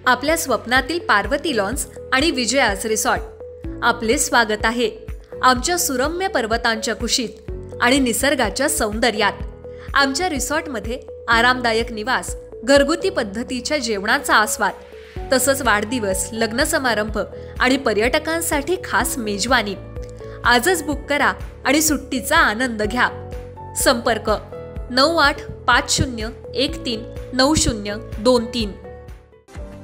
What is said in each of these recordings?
आपल्या स्वप्नातील पार्वती लॉन्स आणि विजयास रिसॉर्ट. आपले स्वागत आहे आमच्या सुरम्य पर्वतांच्या कुशीत आणि निसर्गाच्या सौंदर्यात. आमच्या रिसॉर्टमध्ये आरामदायक निवास, घरगुती पद्धतीच्या जेवणाचा आस्वाद, तसंच वाढदिवस, लग्न समारंभ आणि पर्यटकांसाठी खास मेजवानी. आजच बुक करा आणि सुट्टीचा आनंद घ्या. संपर्क 9850139023.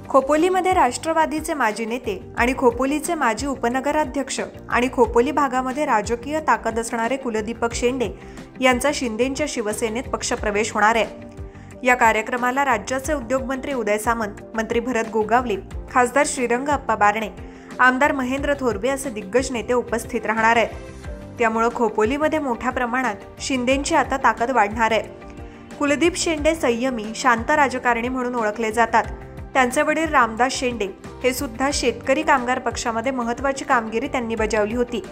खोपोलीमध्ये राष्ट्रवादीचे माजी नेते आणि खोपोलीचे माजी उपनगराध्यक्ष आणि खोपोली भागामध्ये राजकीय ताकद असणारे कुलदीपक शेंडे यांचा शिंदेंच्या शिवसेनेत पक्षप्रवेश होणार आहे. या कार्यक्रमाला राज्याचे उद्योगमंत्री उदय सामंत, मंत्री भरत गोगावले, खासदार श्रीरंग अप्पा बारणे, आमदार महेंद्र थोरवे असे दिग्गज नेते उपस्थित राहणार आहेत. त्यामुळे खोपोलीमध्ये मोठ्या प्रमाणात शिंदेंची आता ताकद वाढणार आहे. कुलदीप शेंडे संयमी, शांत राजकारणी म्हणून ओळखले जातात. त्यांचे वडील रामदास शेंडे हे सुद्धा शेतकरी कामगार पक्षामध्ये महत्त्वाची कामगिरी त्यांनी बजावली होती.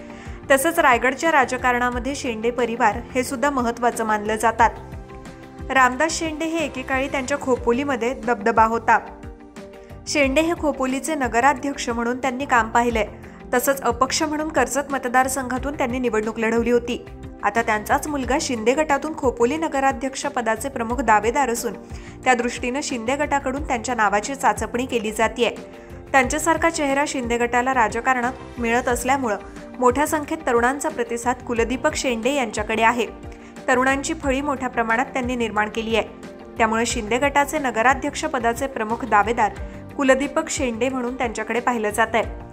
तसंच रायगडच्या राजकारणामध्ये शेंडे परिवार हे सुद्धा महत्त्वाचं मानलं जातात. रामदास शेंडे हे एकेकाळी त्यांच्या खोपोलीमध्ये दबदबा होता. शेंडे हे खोपोलीचे नगराध्यक्ष म्हणून त्यांनी काम पाहिलंय. तसंच अपक्ष म्हणून कर्जत मतदारसंघातून त्यांनी निवडणूक लढवली होती. आता त्यांचाच मुलगा शिंदे गटातून खोपोली नगराध्यक्ष पदाचे प्रमुख दावेदार असून त्या दृष्टीनं शिंदे गटाकडून त्यांच्या नावाची चाचपणी केली जाते. त्यांच्यासारखा चेहरा शिंदे गटाला राजकारणात मिळत असल्यामुळं मोठ्या संख्येत तरुणांचा प्रतिसाद कुलदीपक शेंडे यांच्याकडे आहे. तरुणांची फळी मोठ्या प्रमाणात त्यांनी निर्माण केली आहे. त्यामुळे शिंदे गटाचे नगराध्यक्ष पदाचे प्रमुख दावेदार कुलदीपक शेंडे म्हणून त्यांच्याकडे पाहिलं जात आहे.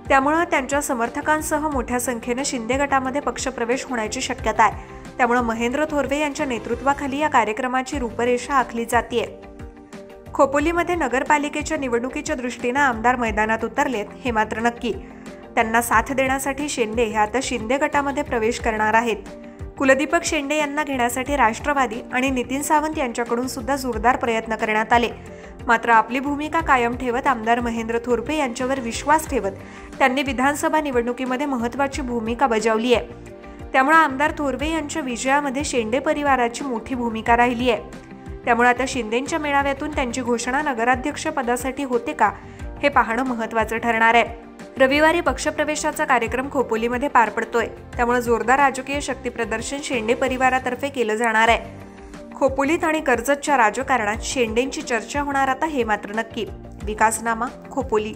त्यामुळे त्यांच्या समर्थकांसह मोठ्या संख्येने शिंदे गटामध्ये पक्षप्रवेश होण्याची शक्यता आहे. त्यामुळे महेंद्र थोरवे यांच्या नेतृत्वाखाली या कार्यक्रमाची रूपरेषा आखली जाते. खोपोलीमध्ये नगरपालिकेच्या निवडणुकीच्या दृष्टीनं आमदार मैदानात उतरलेत हे मात्र नक्की. त्यांना साथ देण्यासाठी शेंडे हे आता शिंदे गटामध्ये प्रवेश करणार आहेत. कुलदीपक शेंडे यांना घेण्यासाठी राष्ट्रवादी आणि नितीन सावंत यांच्याकडून सुद्धा जोरदार प्रयत्न करण्यात आले. मात्र आपली भूमिका कायम ठेवत आमदार महेंद्र थोरवे यांच्यावर विश्वास ठेवत त्यांनी विधानसभा निवडणुकीमध्ये महत्त्वाची भूमिका बजावली आहे. त्यामुळे आमदार थोरवे यांच्या विजयामध्ये शेंडे परिवाराची मोठी भूमिका राहिली आहे. त्यामुळे आता शिंदेंच्या मेळाव्यातून त्यांची घोषणा नगराध्यक्ष पदासाठी होते का हे पाहणं महत्त्वाचं ठरणार आहे. रविवारी पक्षप्रवेशाचा कार्यक्रम खोपोलीमध्ये पार पडतोय. त्यामुळे जोरदार राजकीय शक्तीप्रदर्शन शेंडे परिवारातर्फे केलं जाणार आहे. खोपोलीत आणि कर्जतच्या राजकारणात शेंडेंची चर्चा होणार आता हे मात्र नक्की. विकासनामा, खोपोली.